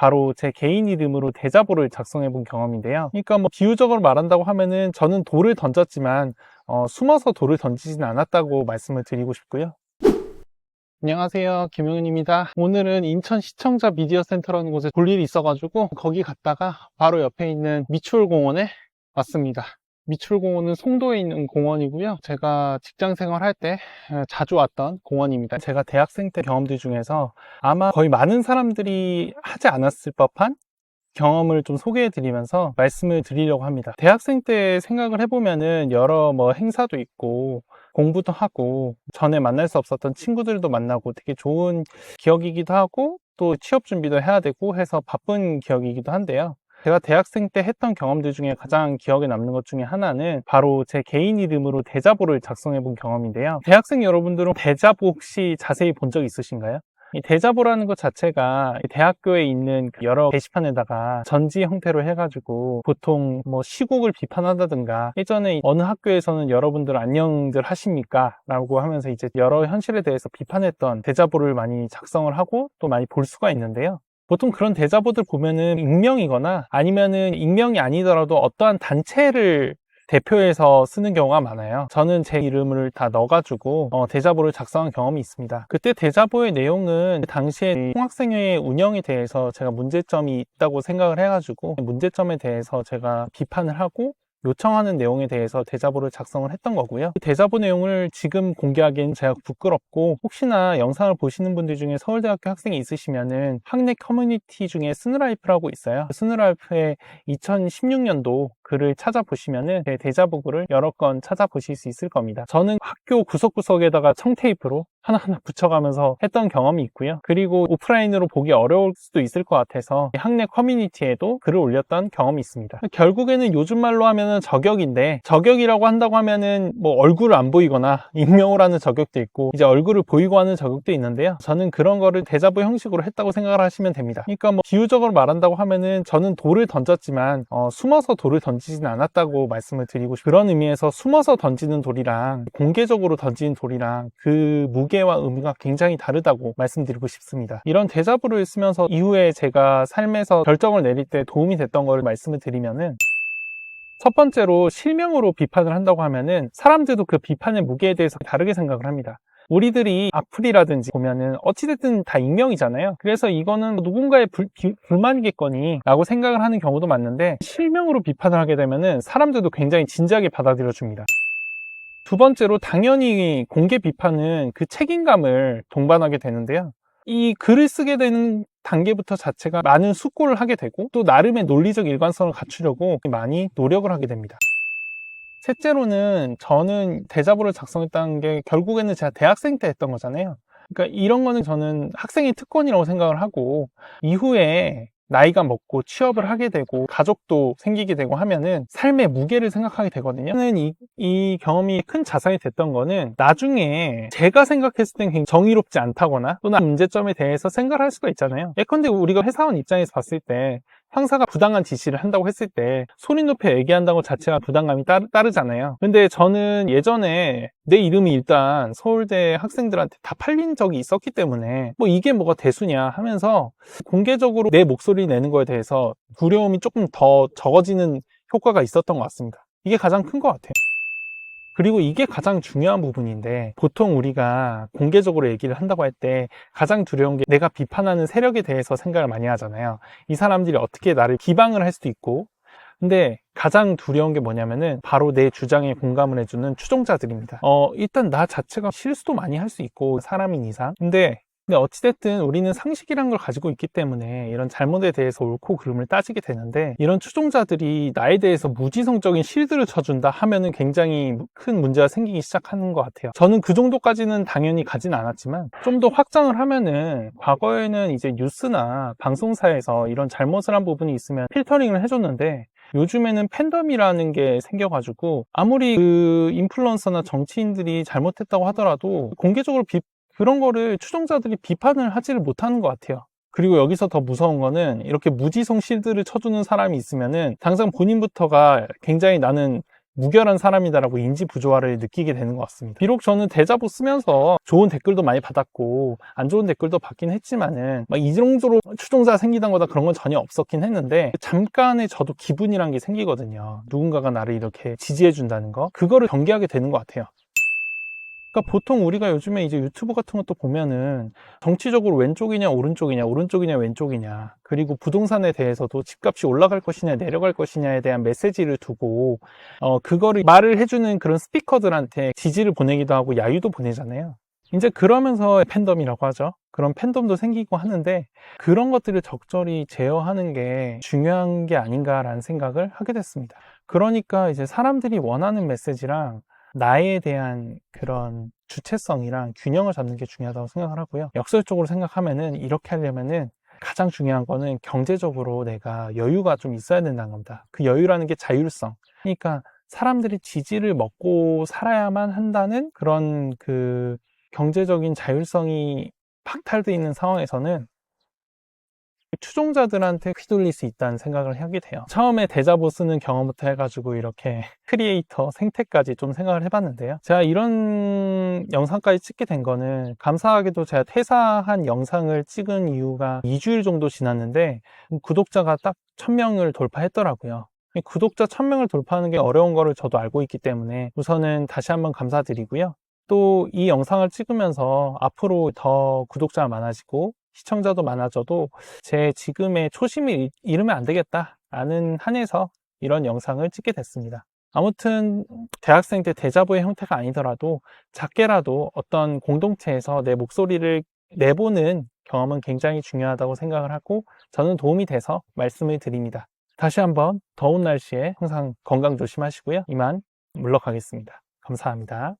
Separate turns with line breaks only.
바로 제 개인 이름으로 대자보를 작성해 본 경험인데요. 그러니까 뭐 비유적으로 말한다고 하면은 저는 돌을 던졌지만 숨어서 돌을 던지진 않았다고 말씀을 드리고 싶고요. 안녕하세요, 김용현입니다. 오늘은 인천 시청자 미디어 센터라는 곳에 볼 일이 있어가지고 거기 갔다가 바로 옆에 있는 미추홀공원에 왔습니다. 미추홀공원은 송도에 있는 공원이고요. 제가 직장 생활할 때 자주 왔던 공원입니다. 제가 대학생 때 경험들 중에서 아마 거의 많은 사람들이 하지 않았을 법한 경험을 좀 소개해 드리면서 말씀을 드리려고 합니다. 대학생 때 생각을 해보면은 여러 행사도 있고 공부도 하고 전에 만날 수 없었던 친구들도 만나고 되게 좋은 기억이기도 하고 또 취업 준비도 해야 되고 해서 바쁜 기억이기도 한데요. 제가 대학생 때 했던 경험들 중에 가장 기억에 남는 것 중에 하나는 바로 제 개인 이름으로 대자보를 작성해 본 경험인데요. 대학생 여러분들은 대자보 혹시 자세히 본 적 있으신가요? 이 대자보라는 것 자체가 대학교에 있는 여러 게시판에다가 전지 형태로 해가지고 보통 시국을 비판한다든가 예전에 어느 학교에서는 여러분들 안녕들 하십니까? 라고 하면서 이제 여러 현실에 대해서 비판했던 대자보를 많이 작성을 하고 또 많이 볼 수가 있는데요. 보통 그런 대자보들 보면은 익명이거나 아니면은 익명이 아니더라도 어떠한 단체를 대표해서 쓰는 경우가 많아요. 저는 제 이름을 다 넣어가지고 대자보를 작성한 경험이 있습니다. 그때 대자보의 내용은 당시에 총학생회의 운영에 대해서 제가 문제점이 있다고 생각을 해가지고 문제점에 대해서 제가 비판을 하고 요청하는 내용에 대해서 대자보를 작성을 했던 거고요. 대자보 내용을 지금 공개하기엔 제가 부끄럽고 혹시나 영상을 보시는 분들 중에 서울대학교 학생이 있으시면은 학내 커뮤니티 중에 스누라이프라고 있어요. 스누라이프의 2016년도 글을 찾아보시면은 제 대자보 글을 여러 건 찾아보실 수 있을 겁니다. 저는 학교 구석구석에다가 청테이프로 하나하나 붙여가면서 했던 경험이 있고요. 그리고 오프라인으로 보기 어려울 수도 있을 것 같아서 학내 커뮤니티에도 글을 올렸던 경험이 있습니다. 결국에는 요즘 말로 하면은 저격인데 저격이라고 한다고 하면은 얼굴을 안 보이거나 익명으로 하는 저격도 있고 이제 얼굴을 보이고 하는 저격도 있는데요. 저는 그런 거를 대자보 형식으로 했다고 생각을 하시면 됩니다. 그러니까 비유적으로 말한다고 하면은 저는 돌을 던졌지만 숨어서 돌을 던지진 않았다고 말씀을 드리고 싶어요. 그런 의미에서 숨어서 던지는 돌이랑 공개적으로 던지는 돌이랑 그 무게와 의미가 굉장히 다르다고 말씀드리고 싶습니다. 이런 대자보를 쓰면서 이후에 제가 삶에서 결정을 내릴 때 도움이 됐던 걸 말씀을 드리면은 첫 번째로 실명으로 비판을 한다고 하면은 사람들도 그 비판의 무게에 대해서 다르게 생각을 합니다. 우리들이 악플이라든지 보면은 어찌됐든 다 익명이잖아요. 그래서 이거는 누군가의 불만이겠거니 라고 생각을 하는 경우도 많은데 실명으로 비판을 하게 되면은 사람들도 굉장히 진지하게 받아들여 줍니다. 두 번째로 당연히 공개 비판은 그 책임감을 동반하게 되는데요. 이 글을 쓰게 되는 단계부터 자체가 많은 숙고를 하게 되고 또 나름의 논리적 일관성을 갖추려고 많이 노력을 하게 됩니다. 셋째로는 저는 대자보를 작성했다는 게 결국에는 제가 대학생 때 했던 거잖아요. 그러니까 이런 거는 저는 학생의 특권이라고 생각을 하고 이후에 나이가 먹고 취업을 하게 되고 가족도 생기게 되고 하면은 삶의 무게를 생각하게 되거든요. 저는 이 경험이 큰 자산이 됐던 거는 나중에 제가 생각했을 땐 굉장히 정의롭지 않다거나 또는 문제점에 대해서 생각을 할 수가 있잖아요. 예컨대 우리가 회사원 입장에서 봤을 때 상사가 부당한 지시를 한다고 했을 때 소리 높여 얘기한다는 것 자체가 부담감이 따르잖아요. 근데 저는 예전에 내 이름이 일단 서울대 학생들한테 다 팔린 적이 있었기 때문에 이게 뭐가 대수냐 하면서 공개적으로 내 목소리 내는 거에 대해서 두려움이 조금 더 적어지는 효과가 있었던 것 같습니다. 이게 가장 큰 것 같아요. 그리고 이게 가장 중요한 부분인데 보통 우리가 공개적으로 얘기를 한다고 할 때 가장 두려운 게 내가 비판하는 세력에 대해서 생각을 많이 하잖아요. 이 사람들이 어떻게 나를 비방을 할 수도 있고 근데 가장 두려운 게 뭐냐면은 바로 내 주장에 공감을 해주는 추종자들입니다. 일단 나 자체가 실수도 많이 할 수 있고 사람인 이상 근데 어찌됐든 우리는 상식이란 걸 가지고 있기 때문에 이런 잘못에 대해서 옳고 그름을 따지게 되는데 이런 추종자들이 나에 대해서 무지성적인 실드를 쳐준다 하면은 굉장히 큰 문제가 생기기 시작하는 것 같아요. 저는 그 정도까지는 당연히 가진 않았지만 좀 더 확장을 하면은 과거에는 이제 뉴스나 방송사에서 이런 잘못을 한 부분이 있으면 필터링을 해줬는데 요즘에는 팬덤이라는 게 생겨가지고 아무리 그 인플루언서나 정치인들이 잘못했다고 하더라도 공개적으로 그런 거를 추종자들이 비판을 하지를 못하는 것 같아요. 그리고 여기서 더 무서운 거는 이렇게 무지성 실드를 쳐주는 사람이 있으면은 당장 본인부터가 굉장히 나는 무결한 사람이다라고 인지 부조화를 느끼게 되는 것 같습니다. 비록 저는 데자부 쓰면서 좋은 댓글도 많이 받았고 안 좋은 댓글도 받긴 했지만은 막 이 정도로 추종자 생기던 거다 그런 건 전혀 없었긴 했는데 잠깐의 저도 기분이란 게 생기거든요. 누군가가 나를 이렇게 지지해 준다는 거, 그거를 경계하게 되는 것 같아요. 그러니까 보통 우리가 요즘에 이제 유튜브 같은 것도 보면은 정치적으로 왼쪽이냐 오른쪽이냐 오른쪽이냐 왼쪽이냐, 그리고 부동산에 대해서도 집값이 올라갈 것이냐 내려갈 것이냐에 대한 메시지를 두고 그거를 말을 해주는 그런 스피커들한테 지지를 보내기도 하고 야유도 보내잖아요. 이제 그러면서 팬덤이라고 하죠. 그런 팬덤도 생기고 하는데 그런 것들을 적절히 제어하는 게 중요한 게 아닌가라는 생각을 하게 됐습니다. 그러니까 이제 사람들이 원하는 메시지랑 나에 대한 그런 주체성이랑 균형을 잡는 게 중요하다고 생각을 하고요. 역설적으로 생각하면은 이렇게 하려면은 가장 중요한 거는 경제적으로 내가 여유가 좀 있어야 된다는 겁니다. 그 여유라는 게 자율성. 그러니까 사람들이 지지를 먹고 살아야만 한다는 그런 그 경제적인 자율성이 박탈되어 있는 상황에서는 추종자들한테 휘둘릴 수 있다는 생각을 하게 돼요. 처음에 데자보 쓰는 경험부터 해가지고 이렇게 크리에이터 생태까지 좀 생각을 해봤는데요. 제가 이런 영상까지 찍게 된 거는 감사하게도 제가 퇴사한 영상을 찍은 이유가 2주일 정도 지났는데 구독자가 딱 1000명을 돌파했더라고요. 구독자 1000명을 돌파하는 게 어려운 거를 저도 알고 있기 때문에 우선은 다시 한번 감사드리고요. 또 이 영상을 찍으면서 앞으로 더 구독자가 많아지고 시청자도 많아져도 제 지금의 초심을 잃으면 안 되겠다라는 한에서 이런 영상을 찍게 됐습니다. 아무튼 대학생 때 데자부의 형태가 아니더라도 작게라도 어떤 공동체에서 내 목소리를 내보는 경험은 굉장히 중요하다고 생각을 하고 저는 도움이 돼서 말씀을 드립니다. 다시 한번 더운 날씨에 항상 건강 조심하시고요. 이만 물러가겠습니다. 감사합니다.